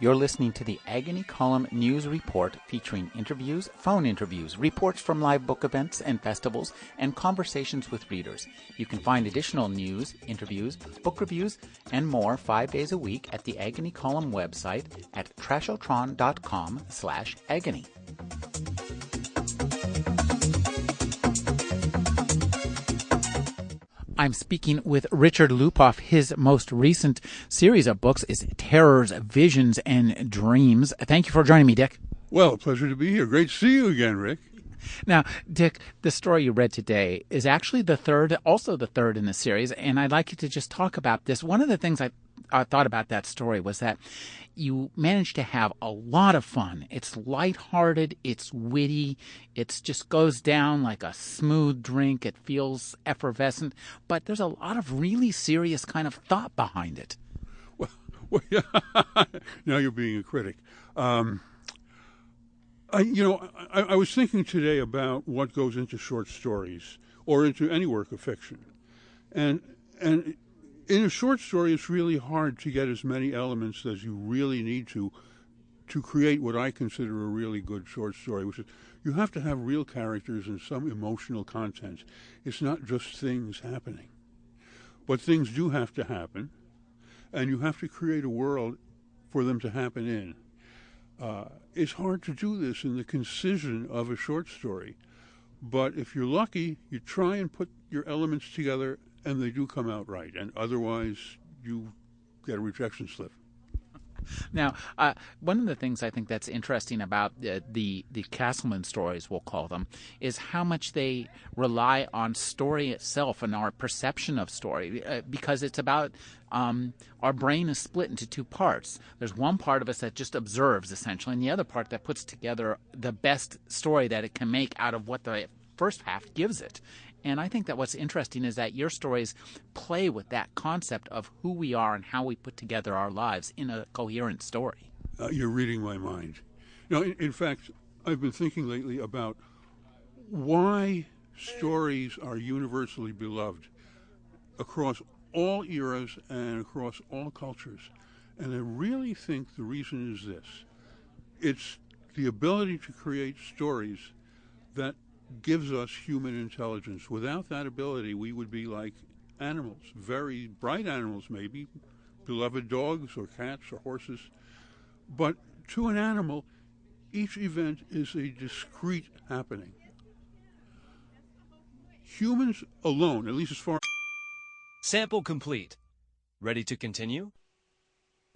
You're listening to the Agony Column News Report featuring interviews, phone interviews, reports from live book events and festivals, and conversations with readers. You can find additional news, interviews, book reviews, and more 5 days a week at the Agony Column website at trashotron.com/agony. I'm speaking with Richard Lupoff. His most recent series of books is Terrors, Visions, and Dreams. Thank you for joining me, Dick. Well, a pleasure to be here. Great to see you again, Rick. Now, Dick, the story you read today is actually also the third in the series, and I'd like you to just talk about this. One of the things I thought about that story was that you managed to have a lot of fun. It's lighthearted, it's witty, it just goes down like a smooth drink. It feels effervescent, but there's a lot of really serious kind of thought behind it. Well yeah. Now you're being a critic. I was thinking today about what goes into short stories or into any work of fiction, and in a short story, it's really hard to get as many elements as you really need to create what I consider a really good short story, which is you have to have real characters and some emotional content. It's not just things happening. But things do have to happen, and you have to create a world for them to happen in. It's hard to do this in the concision of a short story, but if you're lucky, you try and put your elements together and they do come out right, and otherwise you get a rejection slip. Now, one of the things I think that's interesting about the Castleman stories, we'll call them, is how much they rely on story itself and our perception of story, because it's about our brain is split into two parts. There's one part of us that just observes, essentially, and the other part that puts together the best story that it can make out of what the first half gives it. And I think that what's interesting is that your stories play with that concept of who we are and how we put together our lives in a coherent story. You're reading my mind. In fact, I've been thinking lately about why stories are universally beloved across all eras and across all cultures. And I really think the reason is this. It's the ability to create stories that gives us human intelligence. Without that ability, we would be like animals, very bright animals maybe, beloved dogs or cats or horses. But to an animal, each event is a discrete happening. Humans alone, at least as far... Sample complete. Ready to continue?